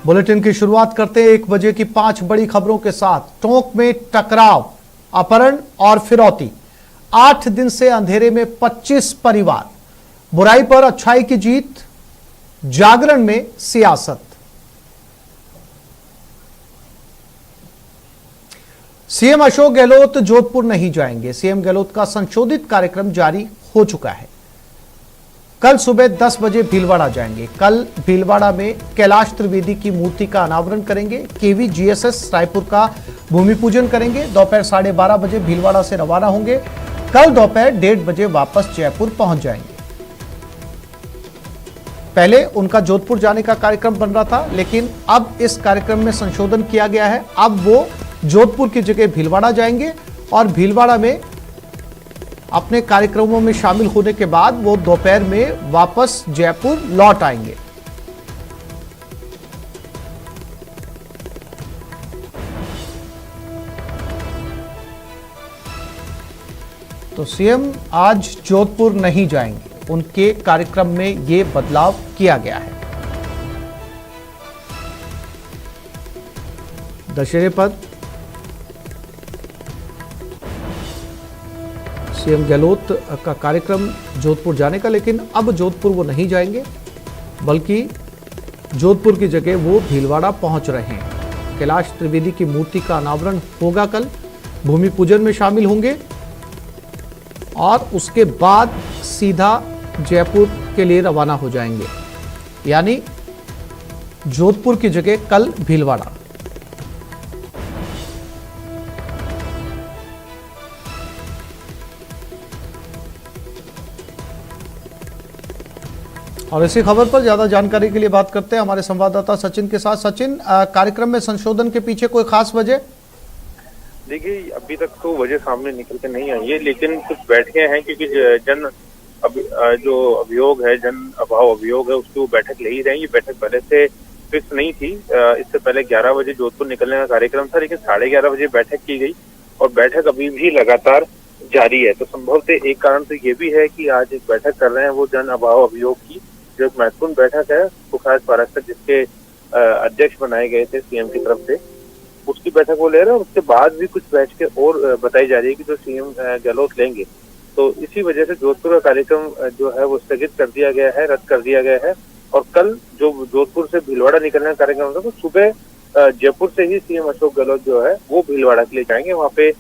Bulletin की शुरुआत करते हैं 1 बजे की 5 बड़ी खबरों के साथ। टोंक में टकराव, अपहरण और फिरौती। 8 दिन से अंधेरे में 25 परिवार। बुराई पर अच्छाई की जीत, जागरण में सियासत। सीएम अशोक गहलोत जोधपुर नहीं जाएंगे। सीएम गहलोत का संशोधित कार्यक्रम जारी हो चुका है। कल सुबह 10 बजे भीलवाड़ा जाएंगे। कल भीलवाड़ा में कैलाश त्रिवेदी की मूर्ति का अनावरण करेंगे। केवी जीएसएस रायपुर का भूमि पूजन करेंगे। दोपहर 12:30 बजे भीलवाड़ा से रवाना होंगे। कल दोपहर 1:30 बजे वापस जयपुर पहुंच जाएंगे। पहले उनका जोधपुर जाने का कार्यक्रम बन रहा था, लेकिन अब इस कार्यक्रम में संशोधन किया गया है। अब वो जोधपुर की जगह भीलवाड़ा जाएंगे और भीलवाड़ा में अपने कार्यक्रमों में शामिल होने के बाद वो दोपहर में वापस जयपुर लौट आएंगे। तो सीएम आज जोधपुर नहीं जाएंगे। उनके कार्यक्रम में ये बदलाव किया गया है। दशहरे पर सीएम गहलोत का कार्यक्रम जोधपुर जाने का, लेकिन अब जोधपुर वो नहीं जाएंगे, बल्कि जोधपुर की जगह वो भीलवाड़ा पहुंच रहे हैं। कैलाश त्रिवेदी की मूर्ति का अनावरण होगा कल, भूमि पूजन में शामिल होंगे और उसके बाद सीधा जयपुर के लिए रवाना हो जाएंगे। यानी जोधपुर की जगह कल भीलवाड़ा। और इसी खबर पर ज्यादा जानकारी के लिए बात करते हैं हमारे संवाददाता सचिन के साथ। सचिन, कार्यक्रम में संशोधन के पीछे कोई खास वजह? देखिए, अभी तक तो वजह सामने निकल के नहीं आई है, लेकिन कुछ बैठकें हैं क्योंकि जो अभियोग है, जन अभाव अभियोग है, उसकी वो बैठक ले ही रहे हैं। ये बैठक पहले से फिक्स नहीं थी। इससे पहले 11 बजे जोधपुर निकलने का कार्यक्रम था, लेकिन 11:30 बजे बैठक की गई और बैठक अभी भी लगातार जारी है। तो संभवतः एक कारण तो ये भी है कि आज एक बैठक कर रहे हैं वो जन अभाव अभियोग की, जो एक महत्वपूर्ण बैठक है। सुखराज पारस्कर जिसके अध्यक्ष बनाए गए थे सीएम की तरफ से, उसकी बैठक वो ले रहे हैं। और उसके बाद भी कुछ बैठकें और बताई जा रही है कि जो सीएम गहलोत लेंगे। तो इसी वजह से जोधपुर का कार्यक्रम जो है वो स्थगित कर दिया गया है, रद्द कर दिया गया है। और कल जो जोधपुर से भीलवाड़ा निकलने का कार्यक्रम था, तो सुबह जयपुर से ही सीएम अशोक गहलोत जो है वो भीलवाड़ा के लिए जाएंगे। वहाँ पे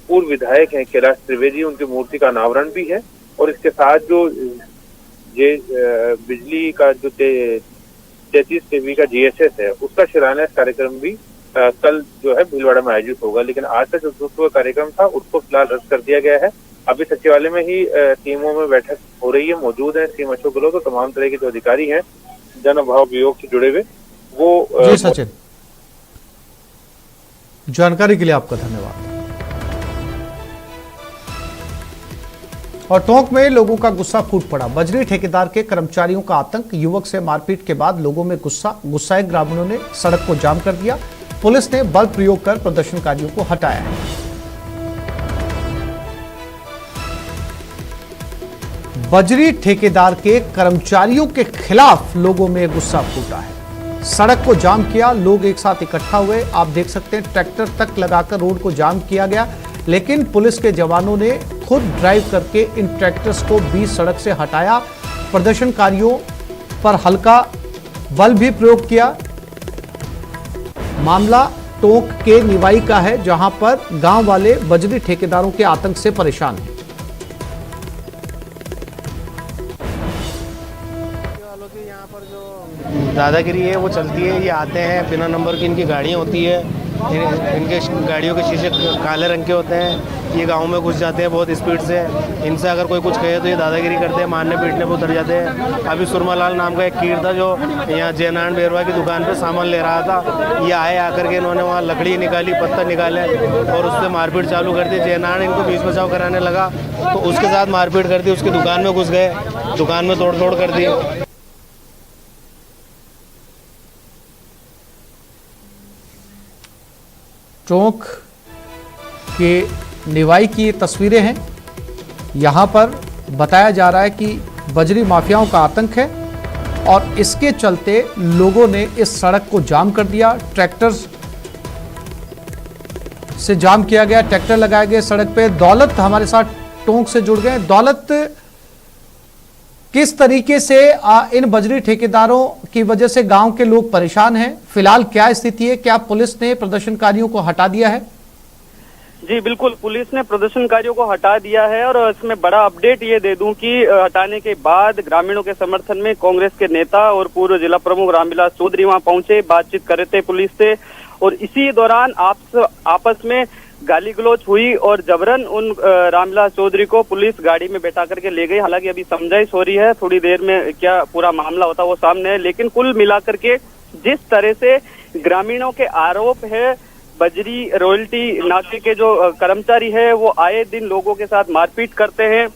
पूर्व विधायक हैं कैलाश त्रिवेदी, उनकी मूर्ति का अनावरण भी है। और इसके साथ जो ये बिजली का जो 33 kV का जीएसएस है, उसका शिलान्यास कार्यक्रम भी कल जो है भीलवाड़ा में आयोजित होगा। लेकिन आज का जो जोधपुर कार्यक्रम था उसको फिलहाल रद्द कर दिया गया है। अभी सचिवालय में ही टीमों में बैठक हो रही है, मौजूद है सीएम अशोक गहलोत। तो तमाम तरह के जो अधिकारी हैं जन अभाव वियोग से जुड़े हुए, वो जी सचिन, जानकारी के लिए आपका धन्यवाद। और टोंक में लोगों का गुस्सा फूट पड़ा। बजरी ठेकेदार के कर्मचारियों का आतंक, युवक से मारपीट के बाद लोगों में गुस्साए ग्रामीणों ने सड़क को जाम कर दिया। पुलिस ने बल प्रयोग कर प्रदर्शनकारियों को हटाया है। बजरी ठेकेदार के कर्मचारियों के खिलाफ लोगों में गुस्सा फूटा है। सड़क को जाम किया, लोग एक साथ इकट्ठा हुए। आप देख सकते हैं ट्रैक्टर तक लगाकर रोड को जाम किया गया, लेकिन पुलिस के जवानों ने खुद ड्राइव करके इन ट्रैक्टर्स को बीच सड़क से हटाया। प्रदर्शनकारियों पर हल्का बल भी प्रयोग किया। मामला टोंक के निवाई का है, जहां पर गांव वाले बजरी ठेकेदारों के आतंक से परेशान हैं। यहाँ पर जो दादागिरी है वो चलती है। ये आते हैं, बिना नंबर की इनकी गाड़ियाँ होती है, इनके गाड़ियों के शीशे काले रंग के होते हैं। ये गांव में घुस जाते हैं बहुत स्पीड से। इनसे अगर कोई कुछ कहे तो ये दादागिरी करते हैं, मारने पीटने पर उतर जाते हैं। अभी सुरमालाल नाम का एक कीर था जो यहाँ जयनारायण बेरवा की दुकान पे सामान ले रहा था। ये आए, आकर के इन्होंने वहाँ लकड़ी निकाली, पत्थर निकाले और उससे मारपीट चालू कर दी। जयनारायण इनको बीच बचाव कराने लगा तो उसके साथ मारपीट कर दी। उसकी दुकान में घुस गए, दुकान में तोड़ कर दी। टोंक के निवाई की तस्वीरें हैं। यहां पर बताया जा रहा है कि बजरी माफियाओं का आतंक है और इसके चलते लोगों ने इस सड़क को जाम कर दिया। ट्रैक्टर से जाम किया गया, ट्रैक्टर लगाए गए सड़क पे। दौलत हमारे साथ टोंक से जुड़ गए। दौलत, किस तरीके से इन बजरी ठेकेदारों की वजह से गांव के लोग परेशान हैं? फिलहाल क्या स्थिति है? क्या पुलिस ने प्रदर्शनकारियों को हटा दिया है? जी बिल्कुल, पुलिस ने प्रदर्शनकारियों को हटा दिया है और इसमें बड़ा अपडेट ये दे दूं कि हटाने के बाद ग्रामीणों के समर्थन में कांग्रेस के नेता और पूर्व जिला प्रमुख रामविलास चौधरी वहां पहुंचे, बातचीत कर रहे थे पुलिस से। और इसी दौरान आपस में गाली गलौज हुई और जबरन उन रामविलास चौधरी को पुलिस गाड़ी में बैठा करके ले गई। हालांकि अभी समझाइश हो रही है, थोड़ी देर में क्या पूरा मामला होता वो सामने है। लेकिन कुल मिलाकर के जिस तरह से ग्रामीणों के आरोप है, बजरी रॉयल्टी नाके के जो कर्मचारी है वो आए दिन लोगों के साथ मारपीट करते हैं।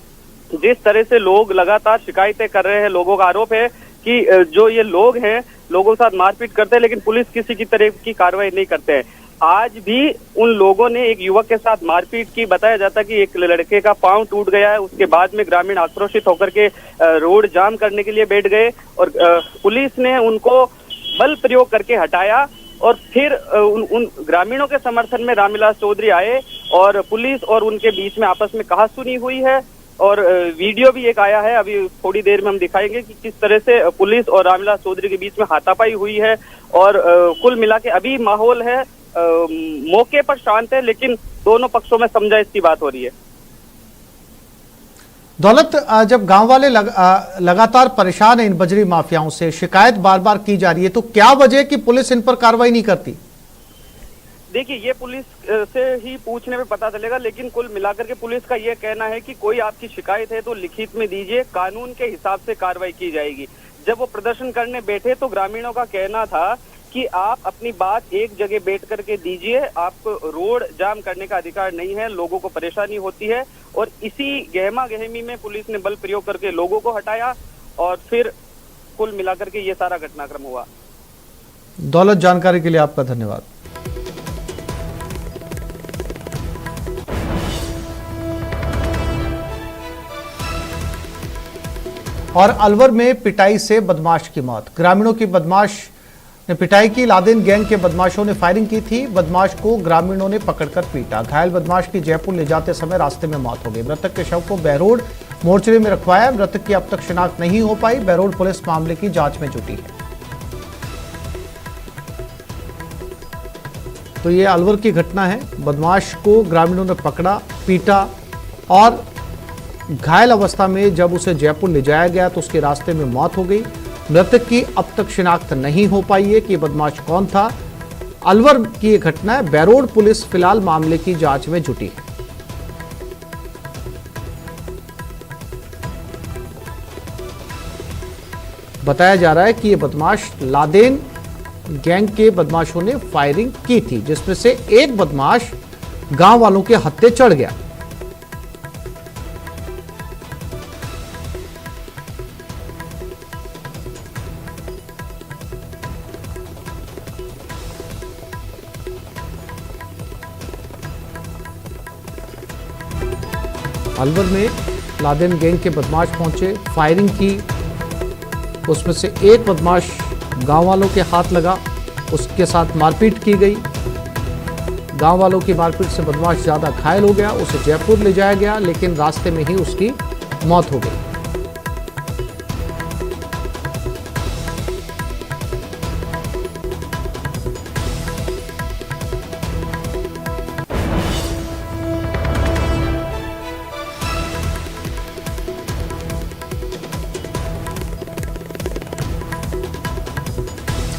जिस तरह से लोग लगातार शिकायतें कर रहे हैं, लोगों का आरोप है कि जो ये लोग हैं लोगों के साथ मारपीट करते हैं, लेकिन पुलिस किसी की तरह की कार्रवाई नहीं करते हैं। आज भी उन लोगों ने एक युवक के साथ मारपीट की। बताया जाता कि एक लड़के का पांव टूट गया है। उसके बाद में ग्रामीण आक्रोशित होकर के रोड जाम करने के लिए बैठ गए और पुलिस ने उनको बल प्रयोग करके हटाया। और फिर उन ग्रामीणों के समर्थन में रामविलास चौधरी आए और पुलिस और उनके बीच में आपस में कहासुनी हुई है। और वीडियो भी एक आया है, अभी थोड़ी देर में हम दिखाएंगे कि किस तरह से पुलिस और रामविलास चौधरी के बीच में हाथापाई हुई है। और कुल मिला के अभी माहौल है मौके पर शांत है, लेकिन दोनों पक्षों में समझाइश की बात हो रही है। दौलत, जब गांव वाले लगातार परेशान है इन बजरी माफियाओं से, शिकायत बार बार की जा रही है, तो क्या वजह कि पुलिस इन पर कार्रवाई नहीं करती? देखिए, ये पुलिस से ही पूछने में पता चलेगा, लेकिन कुल मिलाकर के पुलिस का ये कहना है कि कोई आपकी शिकायत है तो लिखित में दीजिए, कानून के हिसाब से कार्रवाई की जाएगी। जब वो प्रदर्शन करने बैठे तो ग्रामीणों का कहना था कि आप अपनी बात एक जगह बैठ करके दीजिए, आपको रोड जाम करने का अधिकार नहीं है, लोगों को परेशानी होती है। और इसी गहमा गहमी में पुलिस ने बल प्रयोग करके लोगों को हटाया और फिर कुल मिलाकर के ये सारा घटनाक्रम हुआ। दौलत, जानकारी के लिए आपका धन्यवाद। और अलवर में पिटाई से बदमाश की मौत। ग्रामीणों की बदमाश ने पिटाई की। लादेन गैंग के बदमाशों ने फायरिंग की थी। बदमाश को ग्रामीणों ने पकड़कर पीटा। घायल बदमाश की जयपुर ले जाते समय रास्ते में मौत हो गई। मृतक के शव को बहरोड मोर्चरी में रखवाया। मृतक की अब तक शिनाख्त नहीं हो पाई। बहरोड पुलिस मामले की जांच में जुटी है। तो ये अलवर की घटना है। बदमाश को ग्रामीणों ने पकड़ा, पीटा और घायल अवस्था में जब उसे जयपुर ले जाया गया तो उसके रास्ते में मौत हो गई। मृतक की अब तक शिनाख्त नहीं हो पाई है कि बदमाश कौन था। अलवर की यह घटना है। बहरोड पुलिस फिलहाल मामले की जांच में जुटी है। बताया जा रहा है कि यह बदमाश लादेन गैंग के बदमाशों ने फायरिंग की थी, जिसमें से एक बदमाश गांव वालों के हत्थे चढ़ गया। अलवर में लादेन गैंग के बदमाश पहुंचे, फायरिंग की। उसमें से एक बदमाश गांव वालों के हाथ लगा, उसके साथ मारपीट की गई। गांव वालों की मारपीट से बदमाश ज्यादा घायल हो गया। उसे जयपुर ले जाया गया, लेकिन रास्ते में ही उसकी मौत हो गई।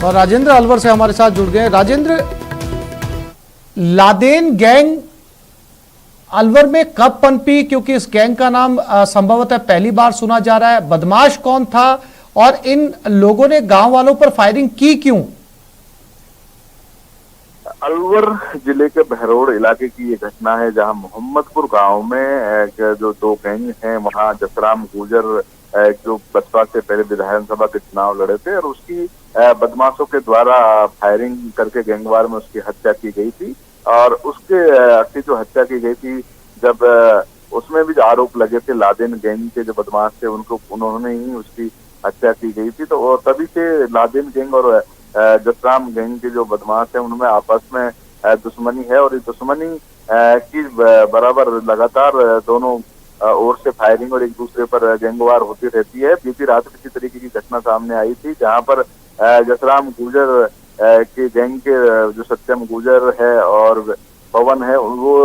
और राजेंद्र अलवर से हमारे साथ जुड़ गए। राजेंद्र, लादेन गैंग अलवर में कब पनपी? क्योंकि इस गैंग का नाम संभवतः पहली बार सुना जा रहा है। बदमाश कौन था और इन लोगों ने गांव वालों पर फायरिंग की क्यों? अलवर जिले के बहरोड इलाके की ये घटना है, जहां मोहम्मदपुर गांव में जो दो गैंग हैं, वहां जसराम गुजर जो बसपा से पहले विधानसभा के चुनाव लड़े थे और उसकी बदमाशों के द्वारा फायरिंग करके गैंगवार में उसकी हत्या की गई थी। और उसके जो हत्या की गई थी, जब उसमें भी जो आरोप लगे थे लादेन गैंग के जो बदमाश थे उन्होंने ही उसकी हत्या की गई थी। तो तभी से लादेन गैंग और जसराम गैंग के जो बदमाश है उनमें आपस में दुश्मनी है और इस दुश्मनी की बराबर लगातार दोनों ओर से फायरिंग और एक दूसरे पर गैंगवार होती रहती है। बीती रात किसी तरीके की घटना सामने आई थी जहां पर जसराम गुर्जर के गैंग के जो सत्यम गुर्जर है और पवन है वो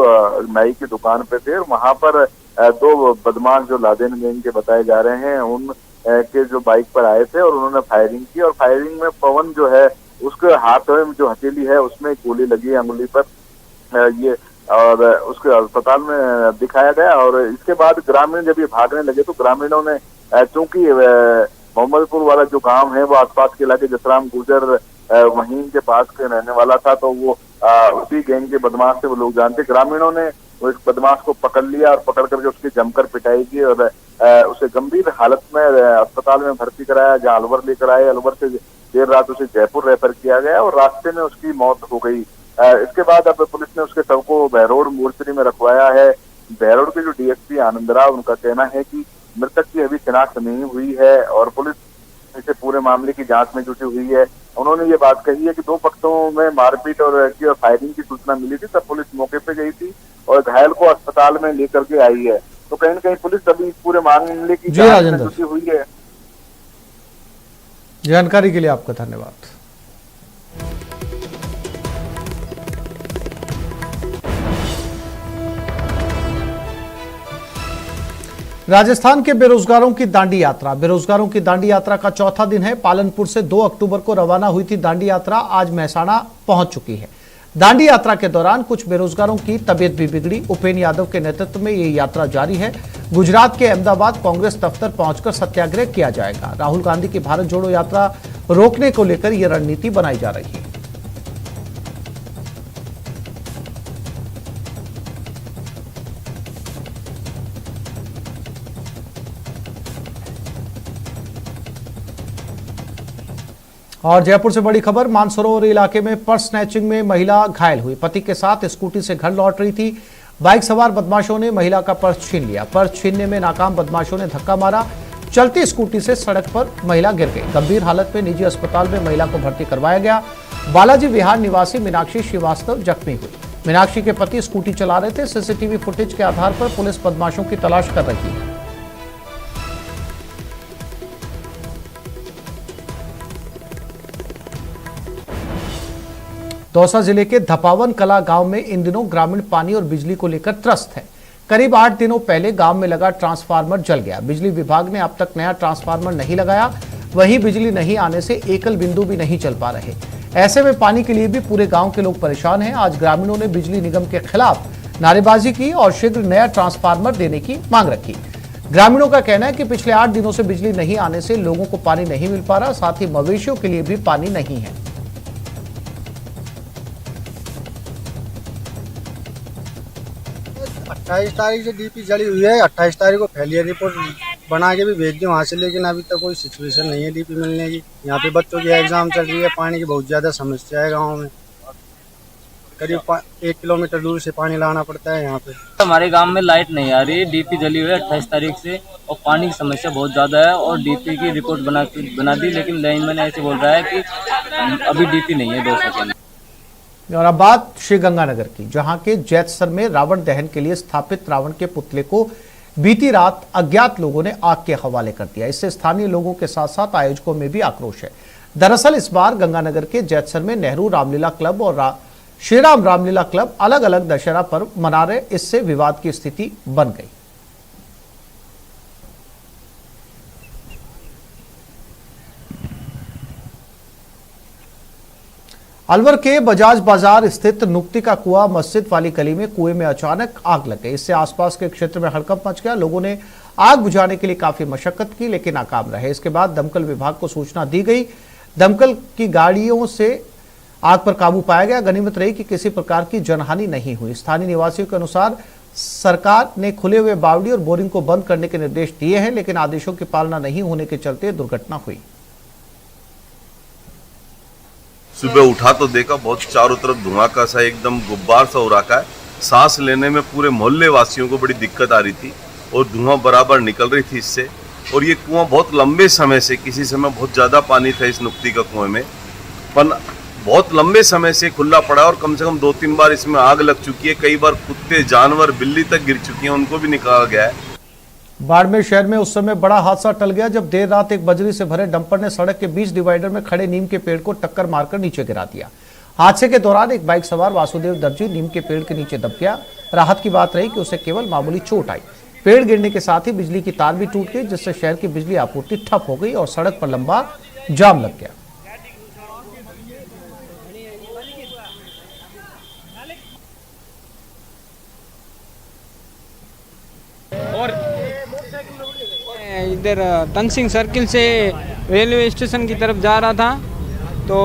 नाई की दुकान पे थे और वहां पर दो बदमाश जो लादेन गैंग के बताए जा रहे हैं उन के जो बाइक पर आए थे और उन्होंने फायरिंग की और फायरिंग में पवन जो है उसके हाथ में जो हथेली है उसमें गोली लगी है अंगुली पर ये और उसके अस्पताल में दिखाया गया। और इसके बाद ग्रामीण जब ये भागने लगे तो ग्रामीणों ने चूंकि मोहम्मदपुर वाला जो गांव है वो आसपास के इलाके जसराम गुर्जर वहीं के पास के रहने वाला था तो वो उसी गैंग के बदमाश से वो लोग जानते। ग्रामीणों ने वो इस बदमाश को पकड़ लिया और पकड़ करके उसकी जमकर पिटाई की और उसे गंभीर हालत में अस्पताल में भर्ती कराया जहाँ अलवर लेकर आए। अलवर से देर रात उसे जयपुर रेफर किया गया और रास्ते में उसकी मौत हो गई। इसके बाद अब पुलिस ने उसके शव को बहरोड मोर्चरी में रखवाया है। बहरोड के जो डीएसपी आनंद राव उनका कहना है कि मृतक की अभी शिनाख्त नहीं हुई है और पुलिस इसे पूरे मामले की जांच में जुटी हुई है। उन्होंने ये बात कही है कि दो पक्षों में मारपीट और फायरिंग की सूचना मिली थी, तब पुलिस मौके पे गई थी और घायल को अस्पताल में लेकर के आई है। तो कहीं न कहीं पुलिस अभी पूरे मामले की जांच में जुटी हुई है। जानकारी के लिए आपका धन्यवाद। राजस्थान के बेरोजगारों की दांडी यात्रा। बेरोजगारों की दांडी यात्रा का चौथा दिन है। पालनपुर से 2 अक्टूबर को रवाना हुई थी दांडी यात्रा, आज महसाणा पहुंच चुकी है। दांडी यात्रा के दौरान कुछ बेरोजगारों की तबीयत भी बिगड़ी। उपेंद्र यादव के नेतृत्व में ये यात्रा जारी है। गुजरात के अहमदाबाद कांग्रेस दफ्तर पहुंचकर सत्याग्रह किया जाएगा। राहुल गांधी की भारत जोड़ो यात्रा रोकने को लेकर यह रणनीति बनाई जा रही है। और जयपुर से बड़ी खबर, मानसरोवर इलाके में पर्स स्नैचिंग में महिला घायल हुई। पति के साथ स्कूटी से घर लौट रही थी। बाइक सवार बदमाशों ने महिला का पर्स छीन लिया। पर्स छीनने में नाकाम बदमाशों ने धक्का मारा। चलती स्कूटी से सड़क पर महिला गिर गई। गंभीर हालत में निजी अस्पताल में महिला को भर्ती करवाया गया। बालाजी विहार निवासी मीनाक्षी श्रीवास्तव जख्मी हुई। मीनाक्षी के पति स्कूटी चला रहे थे। सीसीटीवी फुटेज के आधार पर पुलिस बदमाशों की तलाश कर रही है। दौसा जिले के धपावन कला गांव में इन दिनों ग्रामीण पानी और बिजली को लेकर त्रस्त है। करीब 8 दिनों पहले गांव में लगा ट्रांसफार्मर जल गया। बिजली विभाग ने अब तक नया ट्रांसफार्मर नहीं लगाया। वहीं बिजली नहीं आने से एकल बिंदु भी नहीं चल पा रहे। ऐसे में पानी के लिए भी पूरे गांव के लोग परेशान हैं। आज ग्रामीणों ने बिजली निगम के खिलाफ नारेबाजी की और शीघ्र नया ट्रांसफार्मर देने की मांग रखी। ग्रामीणों का कहना है कि पिछले 8 दिनों से बिजली नहीं आने से लोगों को पानी नहीं मिल पा रहा, साथ ही मवेशियों के लिए भी पानी नहीं है। 28 तारीख से डीपी जली हुई है। 28 तारीख को फैलिए रिपोर्ट बना के भी भेज दी वहाँ से, लेकिन अभी तक कोई सिचुएशन नहीं है डीपी मिलने की। यहाँ पे बच्चों की एग्जाम चल रही है, पानी की बहुत ज़्यादा समस्या है गांव में। करीब 1 किलोमीटर दूर से पानी लाना पड़ता है यहाँ पे। हमारे गांव में लाइट नहीं आ रही, डीपी जली हुई है 28 तारीख से और पानी की समस्या बहुत ज़्यादा है। और डीपी की रिपोर्ट बना दी, लेकिन लाइनमैन ऐसे बोल रहा है कि अभी डीपी नहीं है 2 सेकंड। और अब बात श्रीगंगानगर की, जहां के जैतसर में रावण दहन के लिए स्थापित रावण के पुतले को बीती रात अज्ञात लोगों ने आग के हवाले कर दिया। इससे स्थानीय लोगों के साथ साथ आयोजकों में भी आक्रोश है। दरअसल इस बार गंगानगर के जैतसर में नेहरू रामलीला क्लब और श्रीराम रामलीला क्लब अलग अलग दशहरा पर्व मना रहे। इससे विवाद की स्थिति बन गई। अलवर के बजाज बाजार स्थित नुक्ति का कुआं मस्जिद वाली गली में कुएं में अचानक आग लग गई। इससे आसपास के क्षेत्र में हड़कंप मच गया। लोगों ने आग बुझाने के लिए काफी मशक्कत की, लेकिन नाकाम रहे। इसके बाद दमकल विभाग को सूचना दी गई। दमकल की गाड़ियों से आग पर काबू पाया गया। गनीमत रही कि किसी प्रकार की जनहानि नहीं हुई। स्थानीय निवासियों के अनुसार सरकार ने खुले हुए बावड़ी और बोरिंग को बंद करने के निर्देश दिए हैं, लेकिन आदेशों की पालना नहीं होने के चलते दुर्घटना हुई। सुबह उठा तो देखा बहुत चारों तरफ धुआं का सा एकदम गुब्बार सा हो रखा है। सांस लेने में पूरे मोहल्ले वासियों को बड़ी दिक्कत आ रही थी और धुआं बराबर निकल रही थी इससे। और ये कुआं बहुत लंबे समय से, किसी समय बहुत ज़्यादा पानी था इस नुक्ती का कुएं में, पर बहुत लंबे समय से खुला पड़ा और कम से कम 2-3 बार इसमें आग लग चुकी है। कई बार कुत्ते, जानवर, बिल्ली तक गिर चुकी हैं, उनको भी निकाला गया है। बाड़मेर शहर में उस समय बड़ा हादसा टल गया जब देर रात एक बजरी से भरे डंपर ने सड़क के बीच डिवाइडर में खड़े नीम के पेड़ को टक्कर मारकर नीचे गिरा दिया। हादसे के दौरान एक बाइक सवार वासुदेव दर्जी नीम के पेड़ के नीचे दब गया। राहत की बात रही कि उसे केवल मामूली चोट आई। पेड़ गिरने के साथ ही बिजली की तार भी टूट गई, जिससे शहर की बिजली आपूर्ति ठप हो गई और सड़क पर लंबा जाम लग गया। इधर तनसिंह सर्किल से रेलवे स्टेशन की तरफ जा रहा था, तो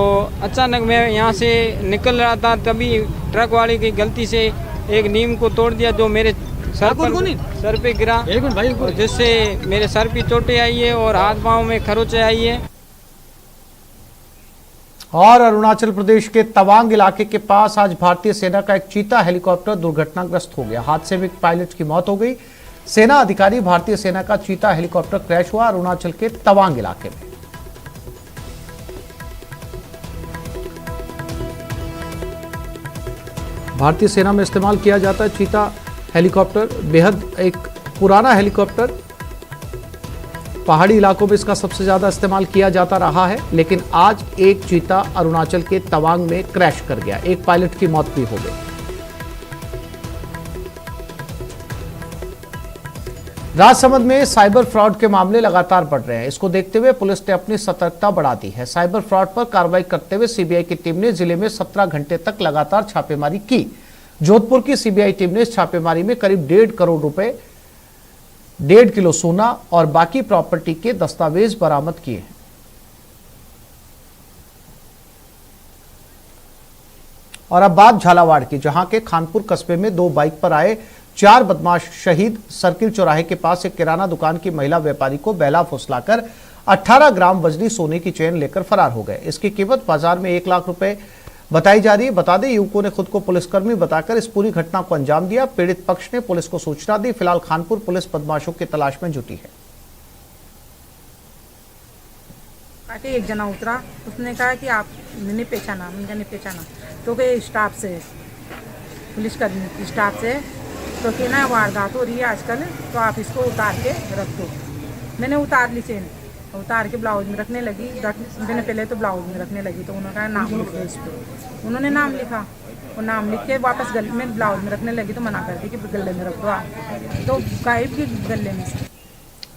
अचानक मैं यहाँ से निकल रहा था, तभी ट्रक वाले की गलती से एक नीम को तोड़ दिया जो मेरे सर पे गिरा, और जिससे मेरे सर पे चोटें आई है और हाथ पांव में खरोंचे आई है। और अरुणाचल प्रदेश के तवांग इलाके के पास आज भारतीय सेना का एक चीता हेलीकॉप्टर दुर्घटनाग्रस्त हो गया। हादसे में एक पायलट की मौत हो गई। सेना अधिकारी भारतीय सेना का चीता हेलीकॉप्टर क्रैश हुआ अरुणाचल के तवांग इलाके में। भारतीय सेना में इस्तेमाल किया जाता है चीता हेलीकॉप्टर, बेहद एक पुराना हेलीकॉप्टर। पहाड़ी इलाकों में इसका सबसे ज्यादा इस्तेमाल किया जाता रहा है, लेकिन आज एक चीता अरुणाचल के तवांग में क्रैश कर गया। एक पायलट की मौत भी हो गई। राजसमंद में साइबर फ्रॉड के मामले लगातार बढ़ रहे हैं। इसको देखते हुए पुलिस ने अपनी सतर्कता बढ़ा दी है। साइबर फ्रॉड पर कार्रवाई करते हुए सीबीआई की टीम ने जिले में 17 घंटे तक लगातार छापेमारी की। जोधपुर की सीबीआई टीम ने इस छापेमारी में करीब 1.5 करोड़ रुपए, 1.5 किलो सोना और बाकी प्रॉपर्टी के दस्तावेज बरामद किए हैं। और अब बात झालावाड़ की, जहां के खानपुर कस्बे में 2 बाइक पर आए 4 बदमाश शहीद सर्किल चौराहे के पास एक किराना दुकान की महिला व्यापारी को बेला फुसलाकर 18 ग्राम वजनी सोने की चेन लेकर फरार हो गए। इसकी कीमत बाजार में 1 लाख रुपए बताई जा रही है। बता दें, युवकों ने खुद को पुलिसकर्मी बताकर इस पूरी घटना को अंजाम दिया। पीड़ित पक्ष ने पुलिस को सूचना दी। फिलहाल खानपुर पुलिस बदमाशों की तलाश में जुटी है। एक जना उतरा, उसने कहा कि आप नहीं पहचाना, मैंने नहीं पहचाना, तो के स्टाफ से, पुलिसकर्मी स्टाफ से, तो कि ना वारदात हो रही है आजकल, तो आप इसको उतार के रख दो। मैंने उतार ली चेन, उतार के ब्लाउज में रखने लगी। मैंने पहले तो ब्लाउज में रखने लगी, तो उन्होंने कहा नाम लिख दो इस पर। उन्होंने नाम लिखा, और नाम लिख के वापस गले में ब्लाउज में रखने लगी, तो मना कर दी कि गले में रख दो आप, तो गायब की गले में से।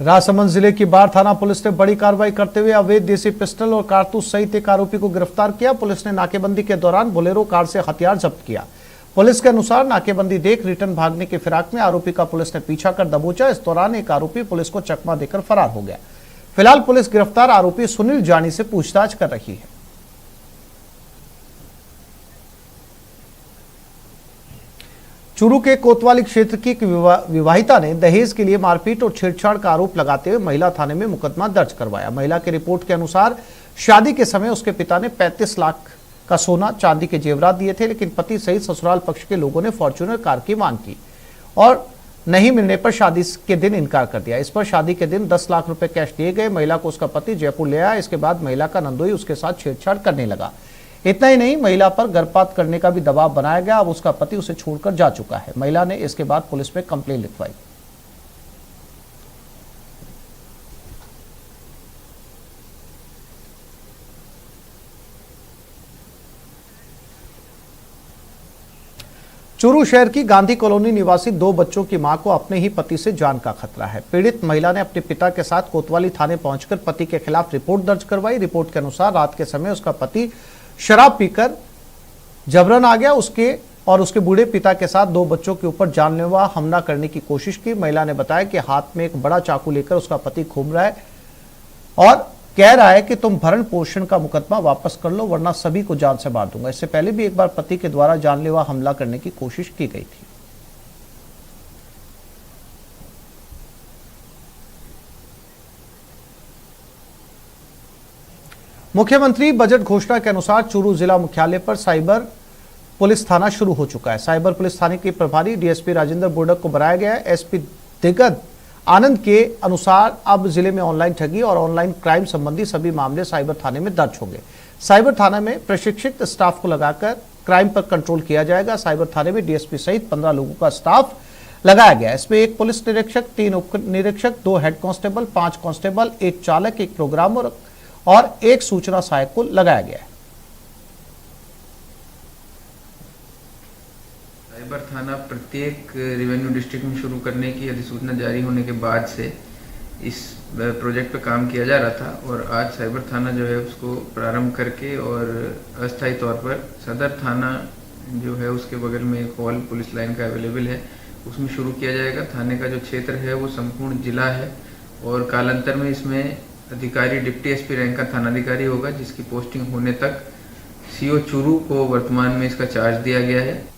राजसमंद जिले की बाढ़ थाना पुलिस ने बड़ी कार्रवाई करते हुए अवैध देसी पिस्टल और कारतूस सहित एक आरोपी को गिरफ्तार किया। पुलिस ने नाकेबंदी के दौरान बोलेरो कार से हथियार जब्त किया। पुलिस के अनुसार नाकेबंदी देख रिटर्न भागने के फिराक में आरोपी का पुलिस ने पीछा कर दबोचा। इस दौरान एक आरोपी पुलिस को चकमा देकर फरार हो गया। फिलहाल पुलिस गिरफ्तार आरोपी सुनील जानी से पूछताछ कर रही है। चूरू के कोतवाली क्षेत्र की एक विवाहिता ने दहेज के लिए मारपीट और छेड़छाड़ का आरोप लगाते हुए महिला थाने में मुकदमा दर्ज करवाया। महिला की रिपोर्ट के अनुसार शादी के समय उसके पिता ने 35 लाख का सोना चांदी के जेवरात दिए थे, लेकिन पति सहित ससुराल पक्ष के लोगों ने फॉर्च्यूनर कार की मांग की और नहीं मिलने पर शादी के दिन इनकार कर दिया। इस पर शादी के दिन 10 लाख रुपए कैश दिए गए। महिला को उसका पति जयपुर ले आया। इसके बाद महिला का नंदोई उसके साथ छेड़छाड़ करने लगा। इतना ही नहीं, महिला पर गर्भपात करने का भी दबाव बनाया गया। अब उसका पति उसे छोड़कर जा चुका है। महिला ने इसके बाद पुलिस में कंप्लेंट लिखवाई। चूरू शहर की गांधी कॉलोनी निवासी 2 बच्चों की मां को अपने ही पति से जान का खतरा है। पीड़ित महिला ने अपने पिता के साथ कोतवाली थाने पहुंचकर पति के खिलाफ रिपोर्ट दर्ज करवाई। रिपोर्ट के अनुसार रात के समय उसका पति शराब पीकर जबरन आ गया। उसके बूढ़े पिता के साथ 2 बच्चों के ऊपर जानलेवा हमला करने की कोशिश की। महिला ने बताया कि हाथ में एक बड़ा चाकू लेकर उसका पति घूम रहा है और कह रहा है कि तुम भरण पोषण का मुकदमा वापस कर लो, वरना सभी को जान से मार दूंगा। इससे पहले भी एक बार पति के द्वारा जानलेवा हमला करने की कोशिश की गई थी। मुख्यमंत्री बजट घोषणा के अनुसार चूरू जिला मुख्यालय पर साइबर पुलिस थाना शुरू हो चुका है। साइबर पुलिस थाने के प्रभारी डीएसपी राजेंद्र बोडक को बनाया गया है। एसपी दिग्गज आनंद के अनुसार अब जिले में ऑनलाइन ठगी और ऑनलाइन क्राइम संबंधी सभी मामले साइबर थाने में दर्ज होंगे। साइबर थाना में प्रशिक्षित स्टाफ को लगाकर क्राइम पर कंट्रोल किया जाएगा। साइबर थाने में डीएसपी सहित 15 लोगों का स्टाफ लगाया गया है। इसमें 1 पुलिस निरीक्षक, 3 उप निरीक्षक, 2 हेड कांस्टेबल, 5 कांस्टेबल, 1 चालक, 1 प्रोग्रामर और 1 सूचना सहायक को लगाया गया है। साइबर थाना प्रत्येक रेवेन्यू डिस्ट्रिक्ट में शुरू करने की अधिसूचना जारी होने के बाद से इस प्रोजेक्ट पे काम किया जा रहा था और आज साइबर थाना जो है उसको प्रारंभ करके और अस्थायी तौर पर सदर थाना जो है उसके बगल में एक हॉल पुलिस लाइन का अवेलेबल है, उसमें शुरू किया जाएगा। थाने का जो क्षेत्र है वो संपूर्ण जिला है और कालांतर में इसमें अधिकारी डिप्टी एसपी रैंक का थानाधिकारी होगा, जिसकी पोस्टिंग होने तक सीओ चूरू को वर्तमान में इसका चार्ज दिया गया है।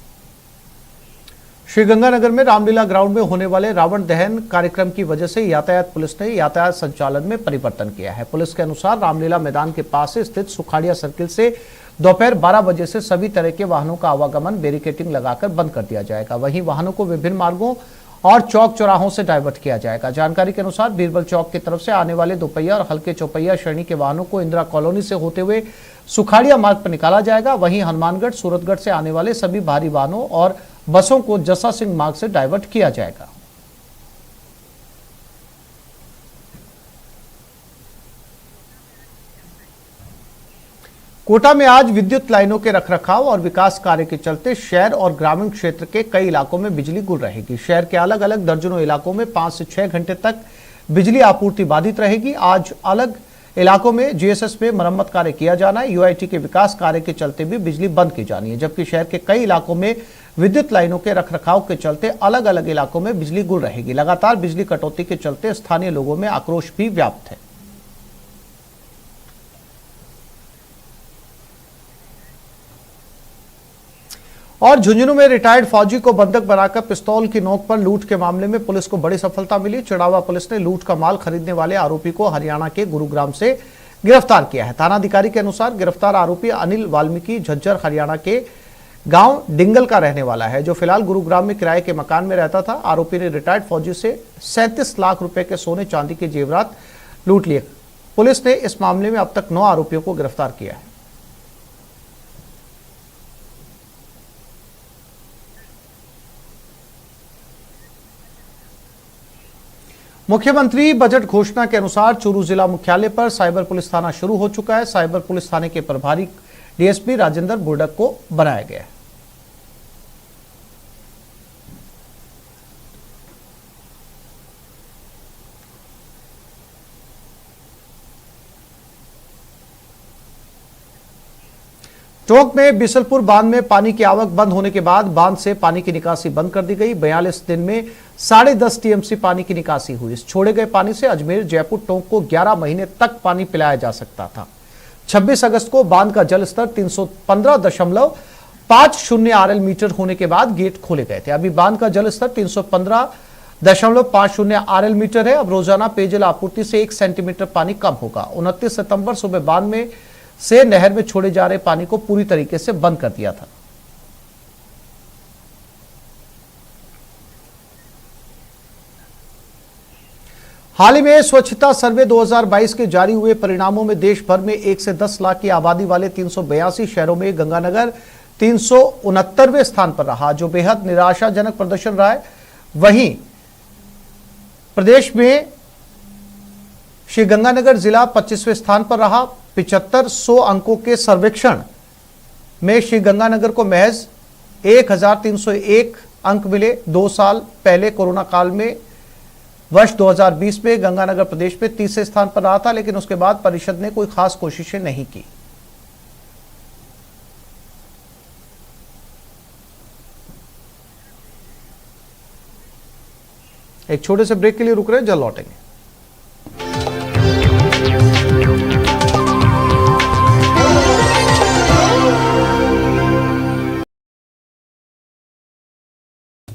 श्रीगंगानगर में रामलीला ग्राउंड में होने वाले रावण दहन कार्यक्रम की वजह से यातायात पुलिस ने यातायात संचालन में परिवर्तन किया है। पुलिस के अनुसार रामलीला मैदान के पास स्थित सुखाड़िया सर्किल से दोपहर 12 बजे से सभी तरह के वाहनों का आवागमन बैरिकेडिंग लगाकर बंद कर दिया जाएगा। वहीं वाहनों को विभिन्न मार्गों और चौक चौराहों से डाइवर्ट किया जाएगा। जानकारी के अनुसार बीरबल चौक की तरफ से आने वाले दोपहिया और हल्के चौपहिया श्रेणी के वाहनों को इंदिरा कॉलोनी से होते हुए सुखाड़िया मार्ग पर निकाला जाएगा। वहीं हनुमानगढ़, सूरतगढ़ से आने वाले सभी भारी वाहनों और बसों को जस्सा सिंह मार्ग से डाइवर्ट किया जाएगा। कोटा में आज विद्युत लाइनों के रखरखाव और विकास कार्य के चलते शहर और ग्रामीण क्षेत्र के कई इलाकों में बिजली गुल रहेगी। शहर के अलग अलग दर्जनों इलाकों में 5 से 6 घंटे तक बिजली आपूर्ति बाधित रहेगी। आज अलग इलाकों में जीएसएस में मरम्मत कार्य किया जाना है। यूआईटी के विकास कार्य के चलते भी बिजली बंद की जानी है, जबकि शहर के कई इलाकों में विद्युत लाइनों के रखरखाव के चलते अलग अलग इलाकों में बिजली गुल रहेगी। लगातार बिजली कटौती के चलते स्थानीय लोगों में आक्रोश भी व्याप्त है। और झुंझुनू में रिटायर्ड फौजी को बंधक बनाकर पिस्तौल की नोक पर लूट के मामले में पुलिस को बड़ी सफलता मिली। चढ़ावा पुलिस ने लूट का माल खरीदने वाले आरोपी को हरियाणा के गुरुग्राम से गिरफ्तार किया है। थानाधिकारी के अनुसार गिरफ्तार आरोपी अनिल वाल्मीकि झज्जर हरियाणा के गांव डिंगल का रहने वाला है, जो फिलहाल गुरुग्राम में किराए के मकान में रहता था। आरोपी ने रिटायर्ड फौजी से 37 लाख रुपए के सोने चांदी के जेवरात लूट लिए। पुलिस ने इस मामले में अब तक 9 आरोपियों को गिरफ्तार किया है। मुख्यमंत्री बजट घोषणा के अनुसार चूरू जिला मुख्यालय पर साइबर पुलिस थाना शुरू हो चुका है। साइबर पुलिस थाने के प्रभारी डीएसपी राजेंद्र बुर्डक को बनाया गया है। टोंक में बिसलपुर बांध में पानी की आवक बंद होने के बाद बांध से पानी की निकासी बंद कर दी गई। 42 दिन में 10.5 टीएमसी पानी की निकासी हुई। इस छोड़े गए पानी से अजमेर, जयपुर, टोंक को 11 महीने तक पानी पिलाया जा सकता था। 26 अगस्त को बांध का जल स्तर 315.50 आरएल मीटर होने के बाद गेट खोले गए थे। अभी बांध का जल स्तर 315.50 आरएल मीटर है। अब रोजाना पेयजल आपूर्ति से 1 सेंटीमीटर पानी कम होगा। 29 सितंबर सुबह बांध में से नहर में छोड़े जा रहे पानी को पूरी तरीके से बंद कर दिया था। हाल ही में स्वच्छता सर्वे 2022 के जारी हुए परिणामों में देश भर में 1 से 10 लाख की आबादी वाले 382 शहरों में गंगानगर 369वें स्थान पर रहा, जो बेहद निराशाजनक प्रदर्शन रहा है। वहीं प्रदेश में श्रीगंगानगर जिला 25वें स्थान पर रहा। 7500 अंकों के सर्वेक्षण में श्रीगंगानगर को महज 1301 अंक मिले। 2 साल पहले कोरोना काल में वर्ष 2020 में गंगानगर प्रदेश में 30वें स्थान पर रहा था, लेकिन उसके बाद परिषद ने कोई खास कोशिशें नहीं की। एक छोटे से ब्रेक के लिए रुक रहे हैं, जल्द लौटेंगे।